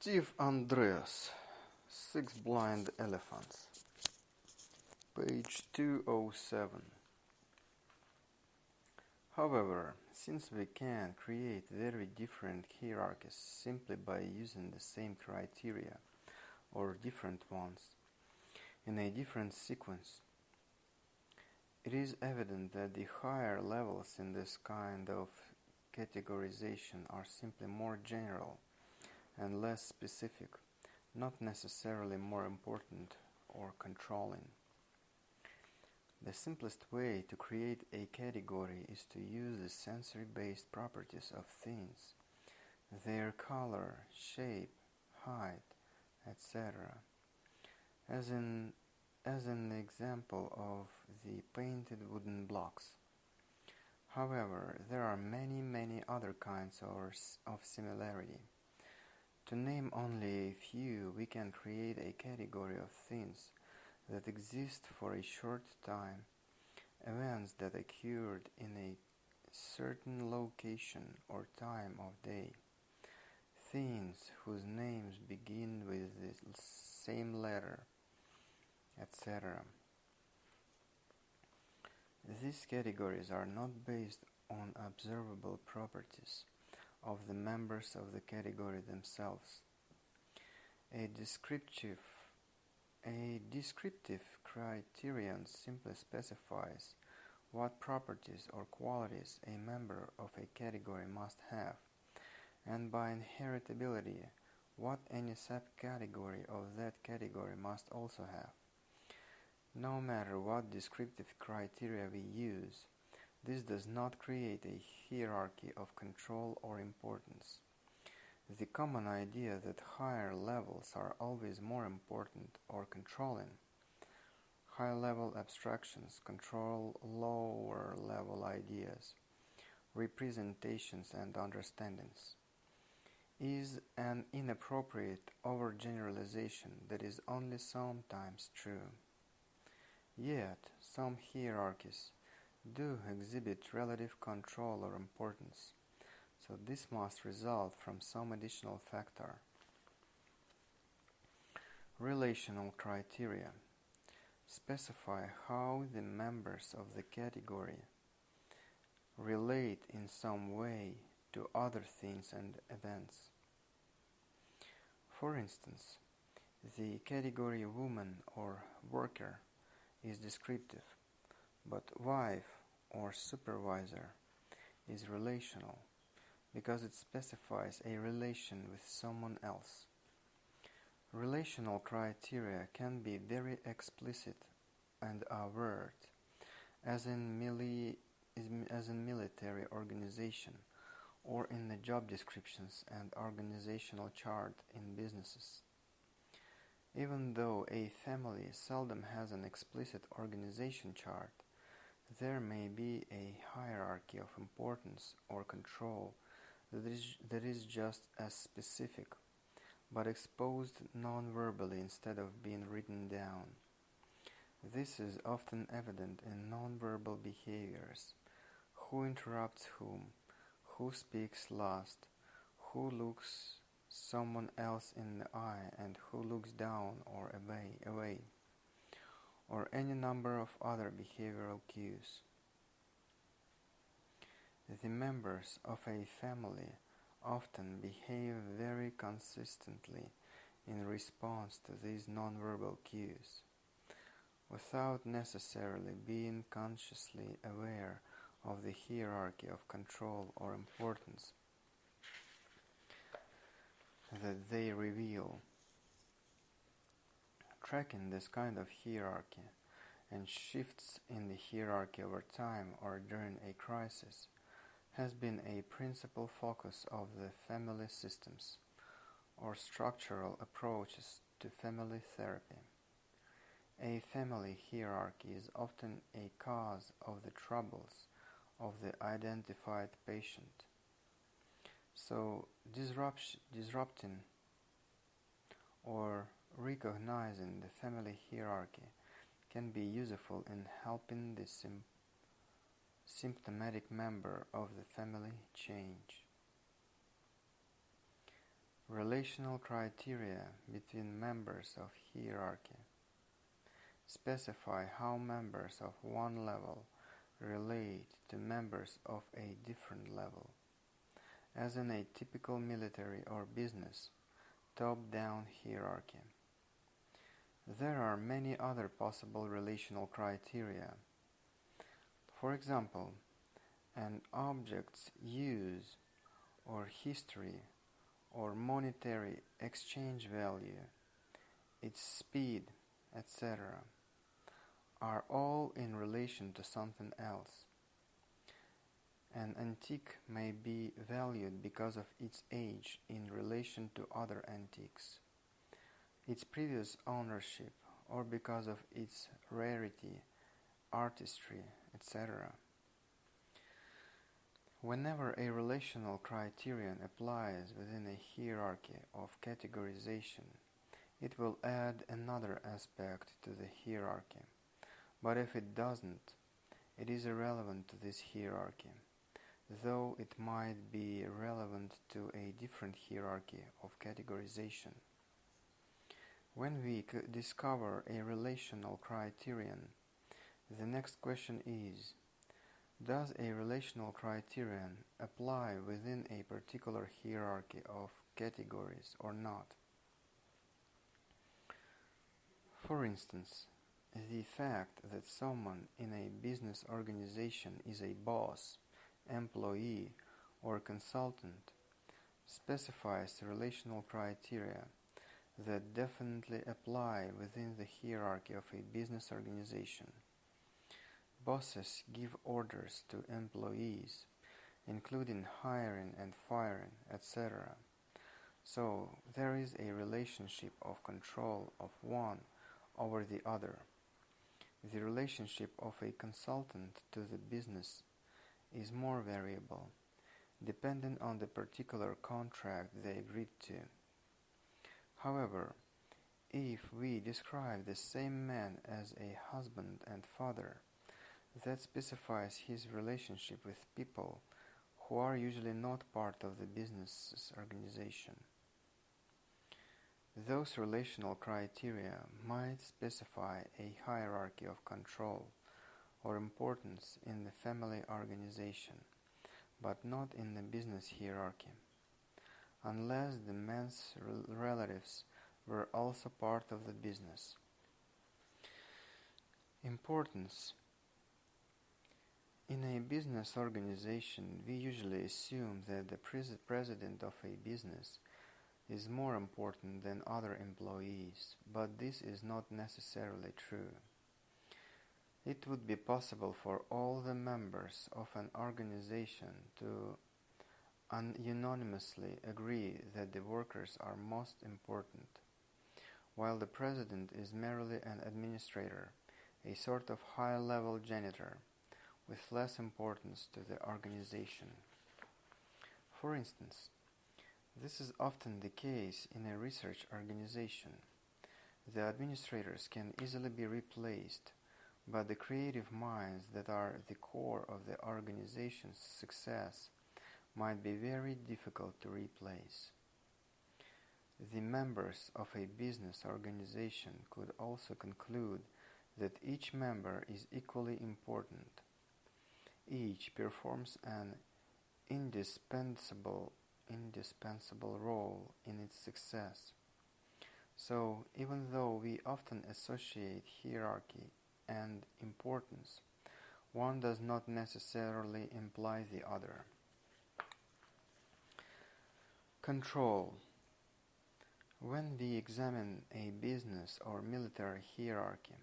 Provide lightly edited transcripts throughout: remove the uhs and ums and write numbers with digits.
Steve Andreas, Six Blind Elephants, page 207. However, since we can create very different hierarchies simply by using the same criteria, or different ones, in a different sequence, it is evident that the higher levels in this kind of categorization are simply more general and less specific, not necessarily more important or controlling. The simplest way to create a category is to use the sensory-based properties of things, their color, shape, height, etc., as in the example of the painted wooden blocks. However, there are many other kinds of similarity. To name only a few, we can create a category of things that exist for a short time, events that occurred in a certain location or time of day, things whose names begin with the same letter, etc. These categories are not based on observable properties of the members of the category themselves. A descriptive criterion simply specifies what properties or qualities a member of a category must have, and by inheritability, what any subcategory of that category must also have. No matter what descriptive criteria we use, this does not create a hierarchy of control or importance. The common idea that higher levels are always more important or controlling, high-level abstractions control lower-level ideas, representations and understandings, is an inappropriate overgeneralization that is only sometimes true. Yet, some hierarchies do exhibit relative control or importance, so this must result from some additional factor. Relational criteria specify how the members of the category relate in some way to other things and events. For instance, the category woman or worker is descriptive, but wife or supervisor is relational because it specifies a relation with someone else. Relational criteria can be very explicit and overt, as in military organization or in the job descriptions and organizational chart in businesses. Even though a family seldom has an explicit organization chart, there may be a hierarchy of importance or control that is just as specific, but exposed non-verbally instead of being written down. This is often evident in non-verbal behaviors: who interrupts whom, who speaks last, who looks someone else in the eye and who looks down or away, or any number of other behavioral cues. The members of a family often behave very consistently in response to these nonverbal cues, without necessarily being consciously aware of the hierarchy of control or importance that they reveal. Tracking this kind of hierarchy and shifts in the hierarchy over time or during a crisis has been a principal focus of the family systems or structural approaches to family therapy. A family hierarchy is often a cause of the troubles of the identified patient. So, disrupting or recognizing the family hierarchy can be useful in helping the symptomatic member of the family change. Relational criteria between members of hierarchy specify how members of one level relate to members of a different level, as in a typical military or business top-down hierarchy. There are many other possible relational criteria. For example, an object's use or history or monetary exchange value, its speed, etc., are all in relation to something else. An antique may be valued because of its age in relation to other antiques, its previous ownership, or because of its rarity, artistry, etc. Whenever a relational criterion applies within a hierarchy of categorization, it will add another aspect to the hierarchy. But if it doesn't, it is irrelevant to this hierarchy, though it might be relevant to a different hierarchy of categorization. When we discover a relational criterion, the next question is, does a relational criterion apply within a particular hierarchy of categories or not? For instance, the fact that someone in a business organization is a boss, employee, or consultant specifies relational criteria that definitely apply within the hierarchy of a business organization. Bosses give orders to employees, including hiring and firing, etc. So there is a relationship of control of one over the other. The relationship of a consultant to the business is more variable, dependent on the particular contract they agreed to. However, if we describe the same man as a husband and father, that specifies his relationship with people who are usually not part of the business organization. Those relational criteria might specify a hierarchy of control or importance in the family organization, but not in the business hierarchy, unless the man's relatives were also part of the business. Importance. In a business organization, we usually assume that the president of a business is more important than other employees, but this is not necessarily true. It would be possible for all the members of an organization to unanimously agree that the workers are most important, while the president is merely an administrator, a sort of high-level janitor, with less importance to the organization. For instance, this is often the case in a research organization. The administrators can easily be replaced, but the creative minds that are the core of the organization's success might be very difficult to replace. The members of a business organization could also conclude that each member is equally important. Each performs an indispensable role in its success. So, even though we often associate hierarchy and importance, one does not necessarily imply the other. Control. When we examine a business or military hierarchy,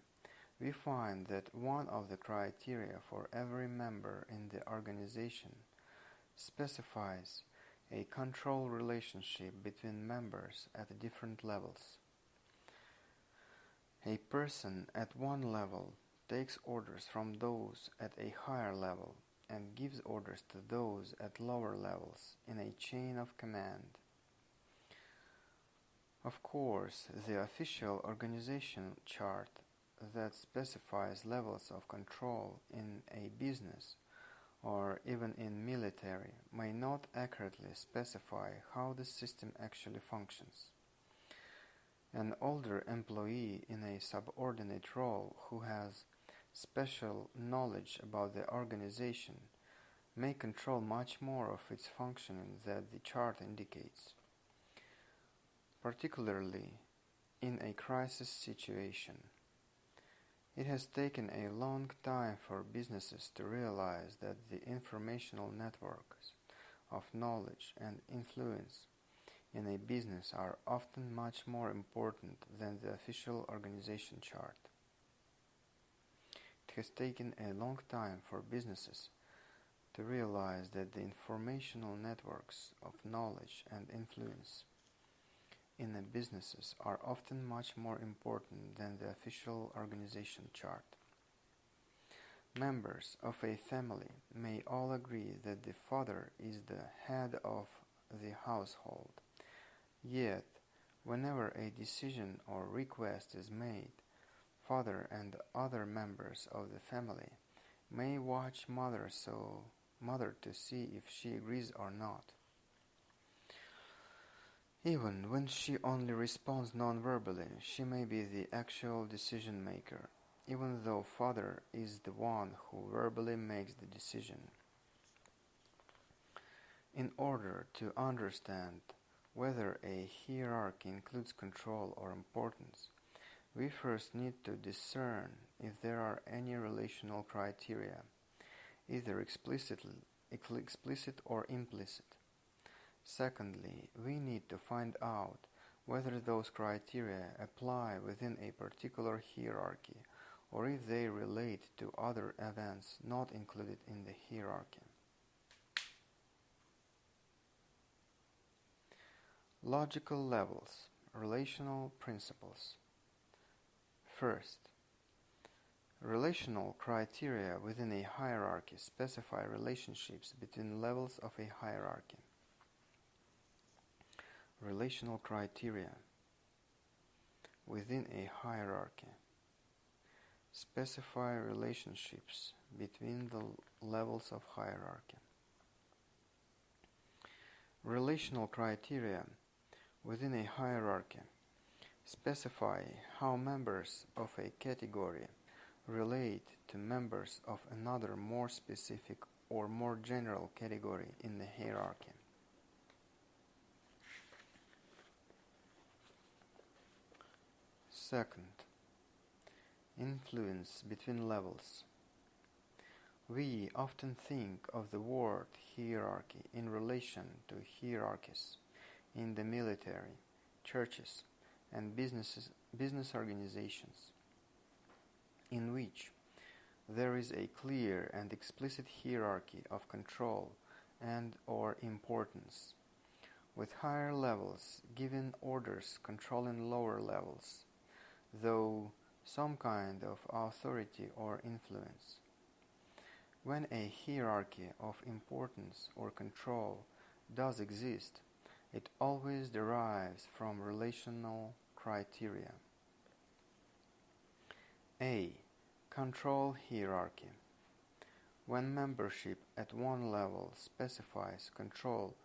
we find that one of the criteria for every member in the organization specifies a control relationship between members at different levels. A person at one level takes orders from those at a higher level and gives orders to those at lower levels in a chain of command. Of course, the official organization chart that specifies levels of control in a business or even in military, may not accurately specify how the system actually functions. An older employee in a subordinate role who has special knowledge about the organization may control much more of its functioning than the chart indicates, particularly in a crisis situation. It has taken a long time for businesses to realize that the informational networks of knowledge and influence in a business are often much more important than the official organization chart. It has taken a long time for businesses to realize that the informational networks of knowledge and influence in the businesses are often much more important than the official organization chart. Members of a family may all agree that the father is the head of the household, yet whenever a decision or request is made, father and other members of the family may watch mother to see if she agrees or not. Even when she only responds non-verbally, she may be the actual decision maker, even though father is the one who verbally makes the decision. In order to understand whether a hierarchy includes control or importance, we first need to discern if there are any relational criteria, either explicit or implicit. Secondly, we need to find out whether those criteria apply within a particular hierarchy or if they relate to other events not included in the hierarchy. Logical levels, relational principles. First, relational criteria within a hierarchy specify relationships between levels of a hierarchy. Relational criteria within a hierarchy specify relationships between the levels of hierarchy. Relational criteria within a hierarchy specify how members of a category relate to members of another more specific or more general category in the hierarchy. Second, influence between levels. We often think of the word hierarchy in relation to hierarchies in the military, churches, and business organizations, in which there is a clear and explicit hierarchy of control and or importance, with higher levels giving orders controlling lower levels, though some kind of authority or influence. When a hierarchy of importance or control does exist, it always derives from relational criteria. A. Control hierarchy. When membership at one level specifies control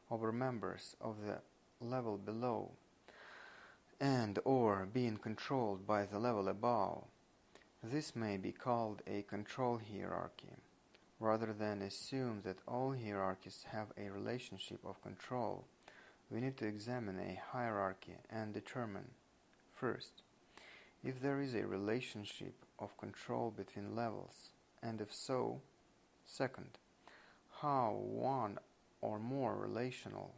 over members of the level below, and or being controlled by the level above, this may be called a control hierarchy. Rather than assume that all hierarchies have a relationship of control, we need to examine a hierarchy and determine, first, if there is a relationship of control between levels, and if so, second, how one or more relational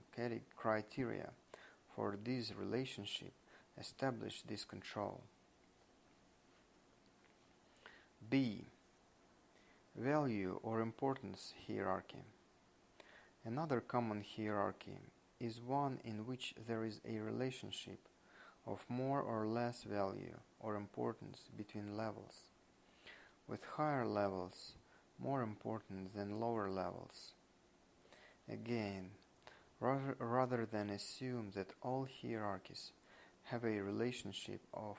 criteria for this relationship establish this control. B. Value or importance hierarchy. Another common hierarchy is one in which there is a relationship of more or less value or importance between levels, with higher levels more important than lower levels. Again, rather than assume that all hierarchies have a relationship of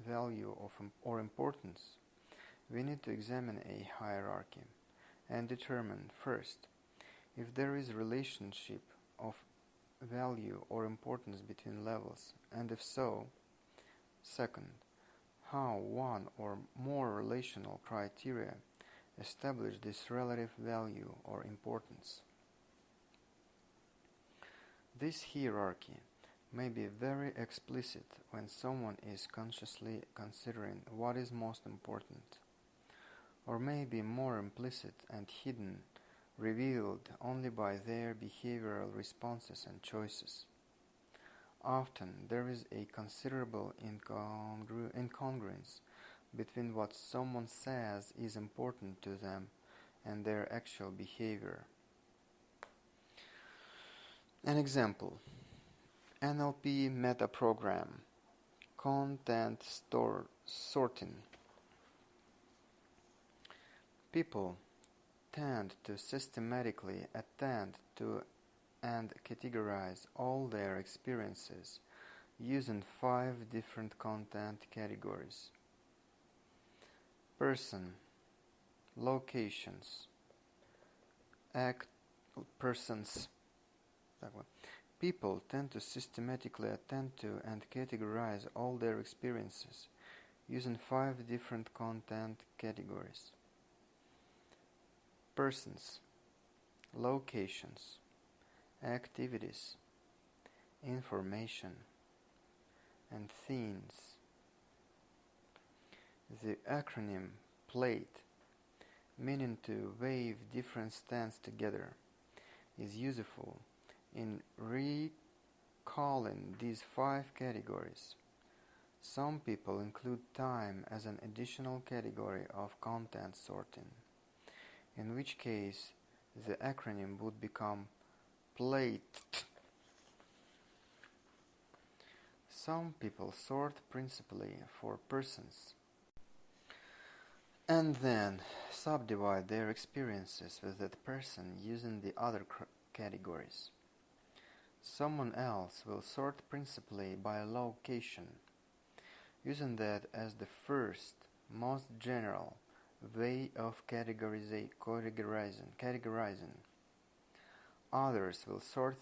value or importance, we need to examine a hierarchy and determine, first, if there is a relationship of value or importance between levels, and if so, second, how one or more relational criteria establish this relative value or importance. This hierarchy may be very explicit when someone is consciously considering what is most important, or may be more implicit and hidden, revealed only by their behavioral responses and choices. Often there is a considerable incongruence between what someone says is important to them and their actual behavior. An example: NLP metaprogram, content sorting. People tend to systematically attend to and categorize all their experiences using 5 different content categories: person, locations, persons. People tend to systematically attend to and categorize all their experiences using 5 different content categories: persons, locations, activities, information, and themes. The acronym PLATE, meaning to wave different stands together, is useful in recalling these 5 categories. Some people include time as an additional category of content sorting, in which case the acronym would become PLATE. Some people sort principally for persons, and then subdivide their experiences with that person using the other categories. Someone else will sort principally by location, using that as the first, most general way of categorizing. Others will sort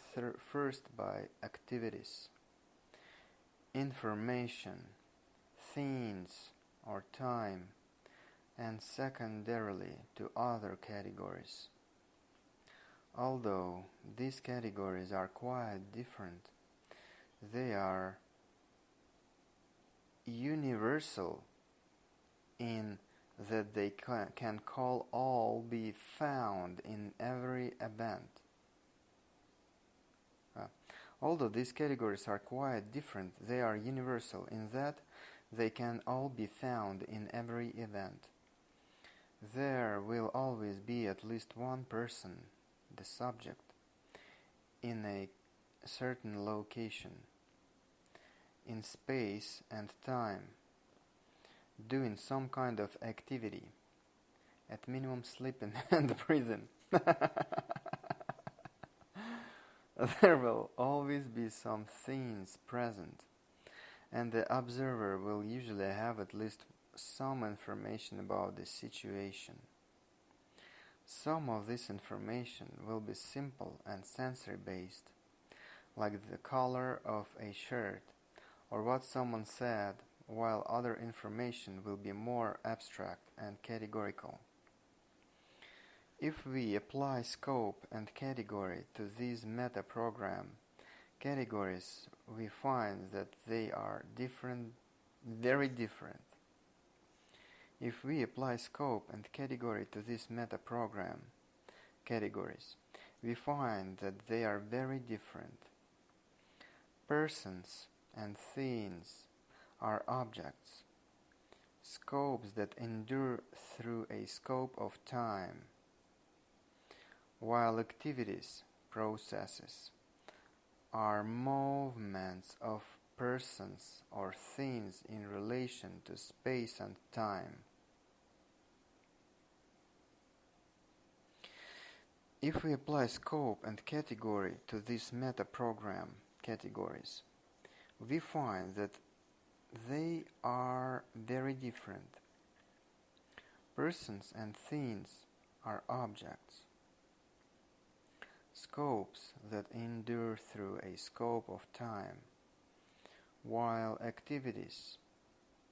first by activities, information, themes, or time, and secondarily to other categories. Although these categories are quite different, they are universal in that they can all be found in every event. Although these categories are quite different, they are universal in that they can all be found in every event. There will always be at least one person, the subject, in a certain location, in space and time, doing some kind of activity, at minimum sleeping and breathing. There will always be some things present, and the observer will usually have at least some information about the situation. Some of this information will be simple and sensory-based, like the color of a shirt or what someone said, while other information will be more abstract and categorical. If we apply scope and category to these meta-program categories, we find that they are different, very different. If we apply scope and category to these meta-program categories, we find that they are very different. Persons and things are objects, scopes that endure through a scope of time, while activities, processes, are movements of persons or things in relation to space and time. If we apply scope and category to these meta-program categories, we find that they are very different. Persons and things are objects, scopes that endure through a scope of time, while activities,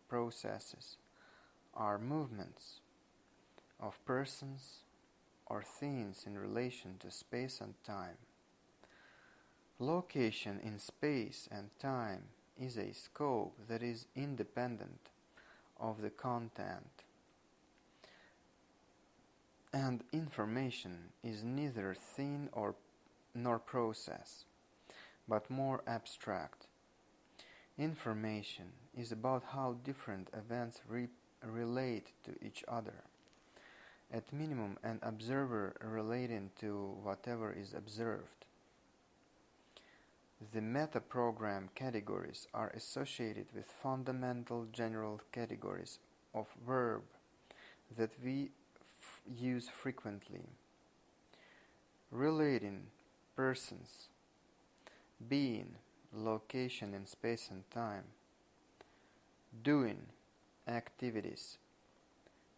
processes, are movements of persons or things in relation to space and time. Location in space and time is a scope that is independent of the content, and information is neither thing nor process, but more abstract. Information is about how different events relate to each other. At minimum, an observer relating to whatever is observed. The meta-program categories are associated with fundamental general categories of verb that we use frequently. Relating, persons, being, location in space and time, doing, activities,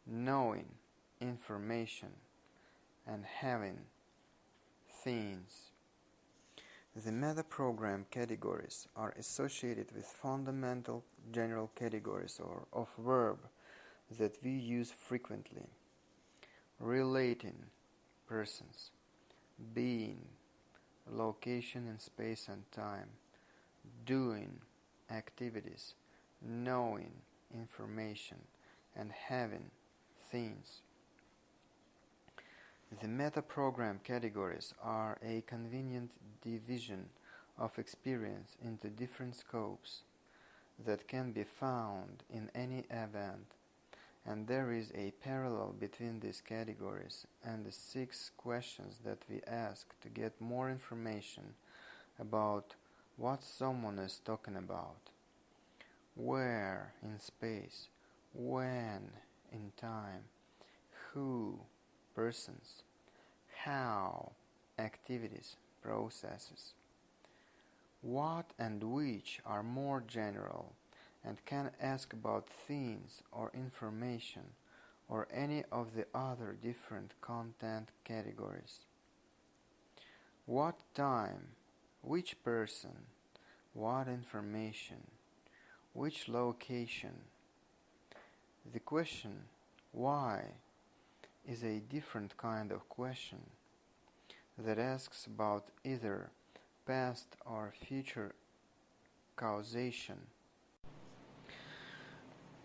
knowing, information, and having, things. The meta-program categories are associated with fundamental general categories of verb that we use frequently. Relating, persons, being, location in space and time, doing, activities, knowing, information, and having, things. The meta-program categories are a convenient division of experience into different scopes that can be found in any event, and there is a parallel between these categories and the 6 questions that we ask to get more information about what someone is talking about. Where in space, when in time, who, persons, how, activities, processes. What and which are more general and can ask about things or information or any of the other different content categories. What time, which person, what information, which location. The question, why, is a different kind of question that asks about either past or future causation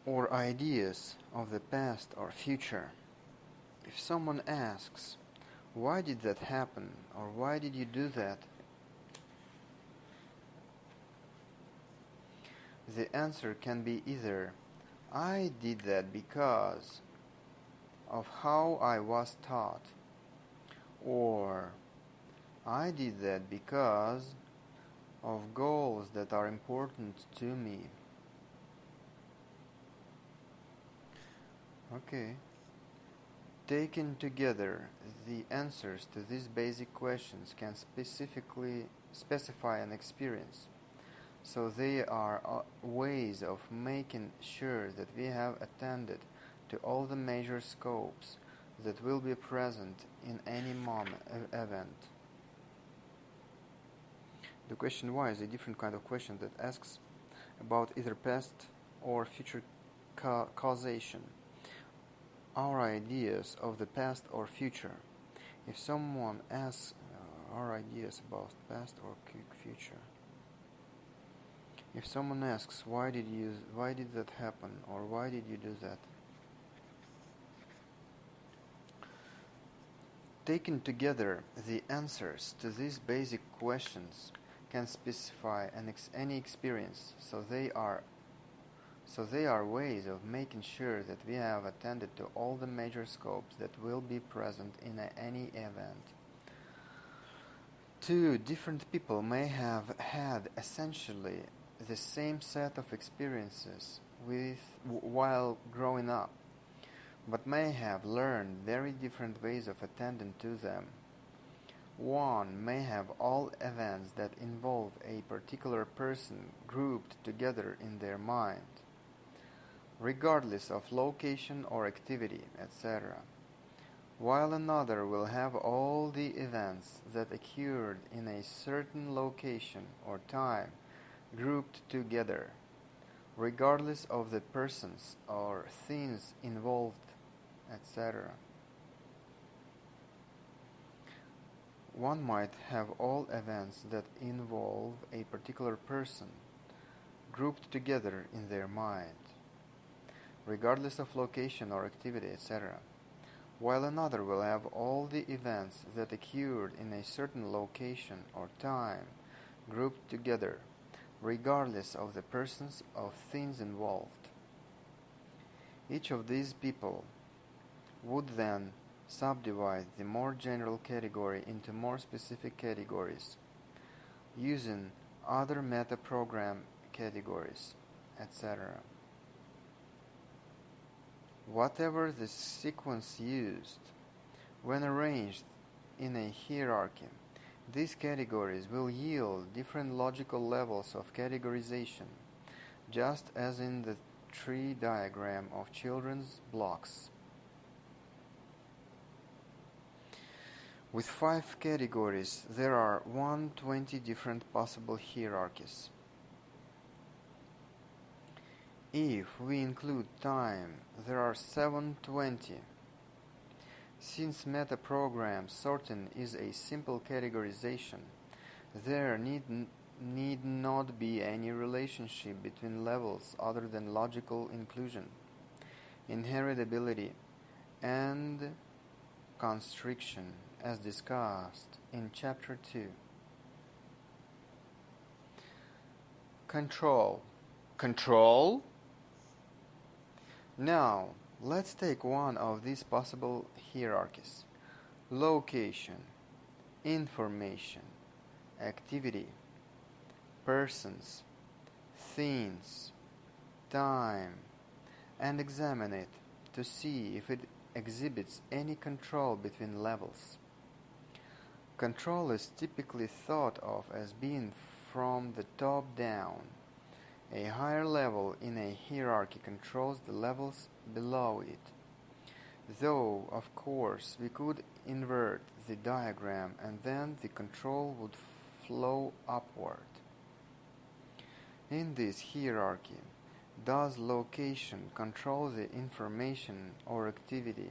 or ideas of the past or future. If someone asks, why did that happen, or why did you do that? The answer can be either, I did that because of how I was taught, or I did that because of goals that are important to me. Okay. Taken together, the answers to these basic questions can specifically specify an experience. So they are ways of making sure that we have attended to all the major scopes that will be present in any event. The question why is a different kind of question that asks about either past or future causation. Our ideas of the past or future. If someone asks our ideas about past or future. If someone asks why did that happen, or why did you do that? Taken together, the answers to these basic questions can specify any experience, so they are ways of making sure that we have attended to all the major scopes that will be present in any event. Two different people may have had essentially the same set of experiences while growing up, but may have learned very different ways of attending to them. One may have all events that involve a particular person grouped together in their mind, regardless of location or activity, etc., while another will have all the events that occurred in a certain location or time grouped together, regardless of the persons or things involved, etc. One might have all events that involve a particular person grouped together in their mind, regardless of location or activity, etc., while another will have all the events that occurred in a certain location or time grouped together, regardless of the persons or things involved. Each of these people would then subdivide the more general category into more specific categories, using other meta-program categories, etc. Whatever the sequence used, when arranged in a hierarchy, these categories will yield different logical levels of categorization, just as in the tree diagram of children's blocks. With 5 categories, there are 120 different possible hierarchies. If we include time, there are 720. Since metaprogram sorting is a simple categorization, there need not be any relationship between levels other than logical inclusion, inheritability, and constriction, as discussed in Chapter 2. Control. Control? Now, let's take one of these possible hierarchies. Location, information, activity, persons, things, time, and examine it to see if it exhibits any control between levels. Control is typically thought of as being from the top down. A higher level in a hierarchy controls the levels below it, though, of course, we could invert the diagram and then the control would flow upward. In this hierarchy, does location control the information or activity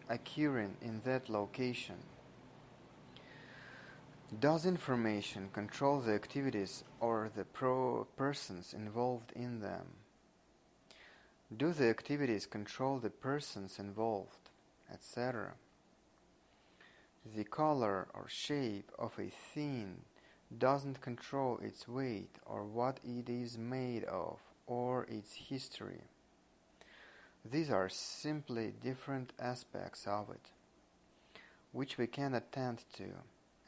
occurring in that location? Does information control the activities or the persons involved in them? Do the activities control the persons involved, etc.? The color or shape of a thing doesn't control its weight or what it is made of or its history. These are simply different aspects of it, which we can attend to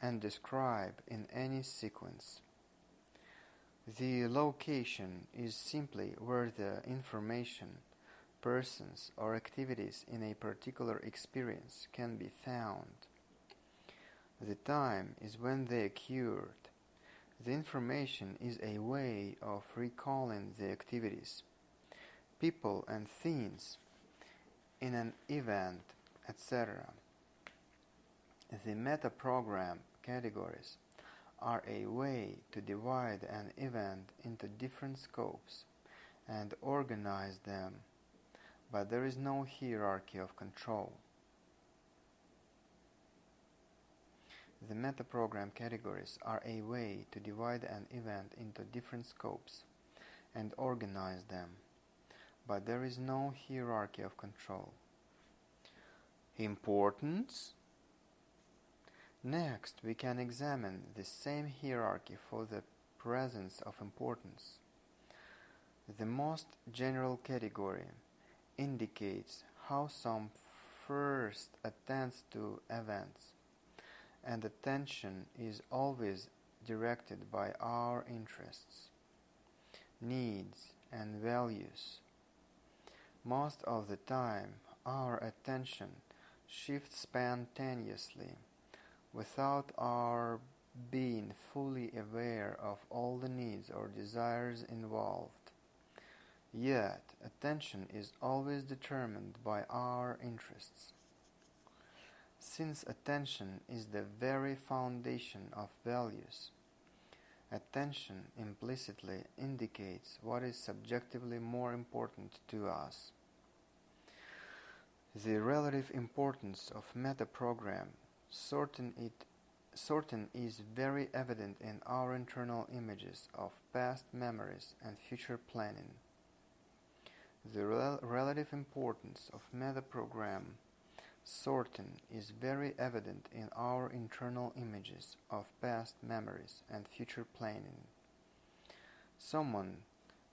and describe in any sequence. The location is simply where the information, persons, or activities in a particular experience can be found. The time is when they occurred. The information is a way of recalling the activities, people and things in an event, etc. The meta-program categories are a way to divide an event into different scopes and organize them, but there is no hierarchy of control. The meta-program categories are a way to divide an event into different scopes and organize them, but there is no hierarchy of control. Importance? Next, we can examine the same hierarchy for the presence of importance. The most general category indicates how some first attends to events, and attention is always directed by our interests, needs, and values. Most of the time, our attention shifts spontaneously, without our being fully aware of all the needs or desires involved. Yet, attention is always determined by our interests. Since attention is the very foundation of values, attention implicitly indicates what is subjectively more important to us. The relative importance of metaprogram certain is very evident in our internal images of past memories and future planning. The relative importance of metaprogram certain is very evident in our internal images of past memories and future planning. Someone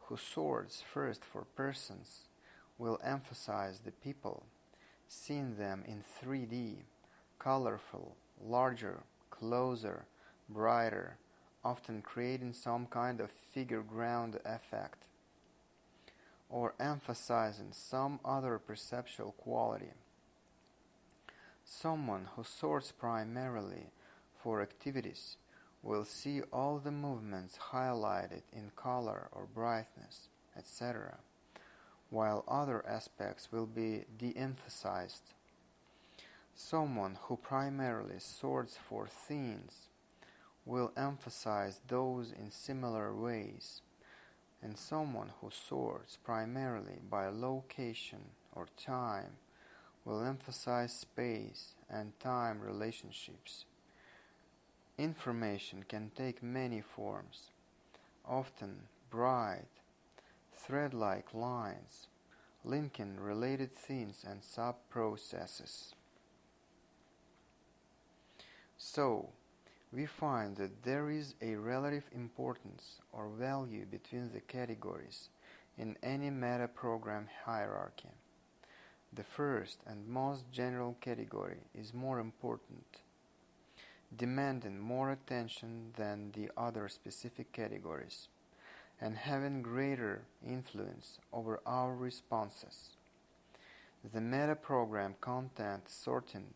who sorts first for persons will emphasize the people, seeing them in 3D, colorful, larger, closer, brighter, often creating some kind of figure ground effect, or emphasizing some other perceptual quality. Someone who sorts primarily for activities will see all the movements highlighted in color or brightness, etc., while other aspects will be de-emphasized. Someone who primarily sorts for themes will emphasize those in similar ways, and someone who sorts primarily by location or time will emphasize space and time relationships. Information can take many forms, often bright, thread-like lines, linking related themes and sub-processes. So, we find that there is a relative importance or value between the categories in any metaprogram hierarchy. The first and most general category is more important, demanding more attention than the other specific categories, and having greater influence over our responses. The metaprogram content sorting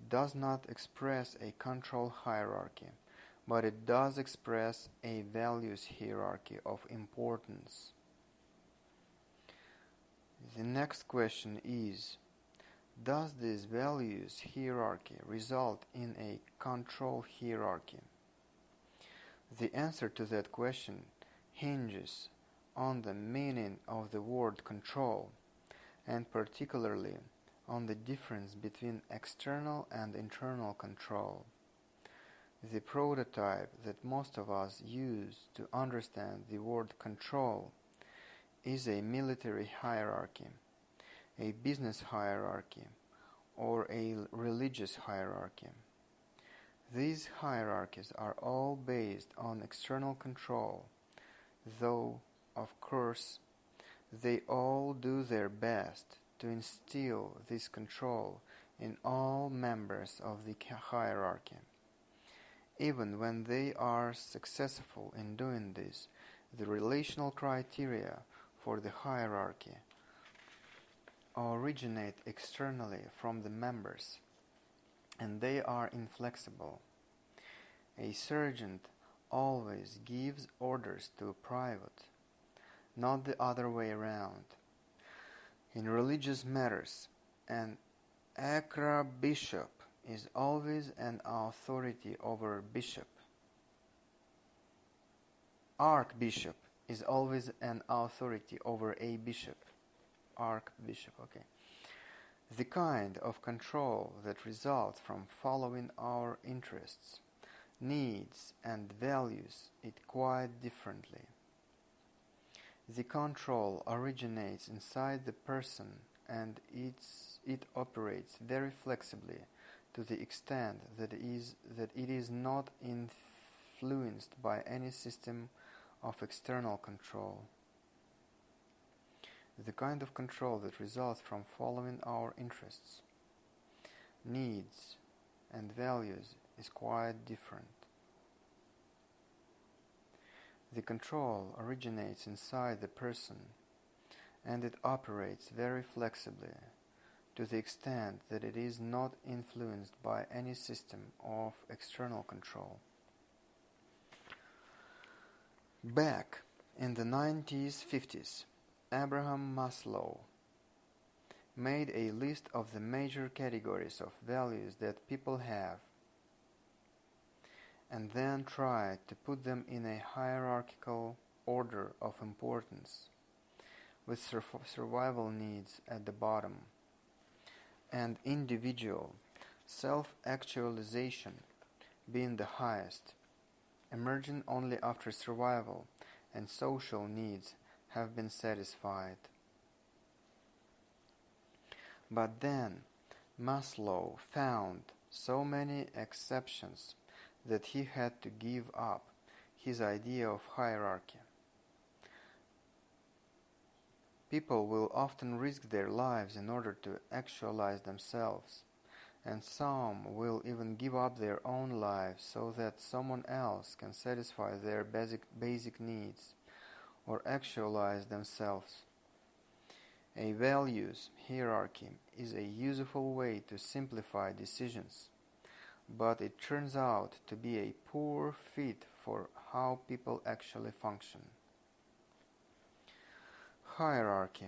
does not express a control hierarchy, but it does express a values hierarchy of importance. The next question is, does this values hierarchy result in a control hierarchy? The answer to that question hinges on the meaning of the word control, and particularly on the difference between external and internal control. The prototype that most of us use to understand the word control is a military hierarchy, a business hierarchy, or a religious hierarchy. These hierarchies are all based on external control, though, of course, they all do their best to instill this control in all members of the hierarchy. Even when they are successful in doing this, the relational criteria for the hierarchy originate externally from the members, and they are inflexible. A sergeant always gives orders to a private, not the other way around. In religious matters, an archbishop is always an authority over bishop. Archbishop is always an authority over a bishop. Archbishop, okay. The kind of control that results from following our interests, needs, and values it quite differently. The control originates inside the person, and it operates very flexibly to the extent that it is not influenced by any system of external control. The kind of control that results from following our interests, needs, and values is quite different. The control originates inside the person, and it operates very flexibly to the extent that it is not influenced by any system of external control. Back in the 1950s, Abraham Maslow made a list of the major categories of values that people have, and then tried to put them in a hierarchical order of importance, with survival needs at the bottom, and individual self-actualization being the highest, emerging only after survival and social needs have been satisfied. But then Maslow found so many exceptions that he had to give up his idea of hierarchy. People will often risk their lives in order to actualize themselves, and some will even give up their own lives so that someone else can satisfy their basic needs or actualize themselves. A values hierarchy is a useful way to simplify decisions, but it turns out to be a poor fit for how people actually function. Hierarchy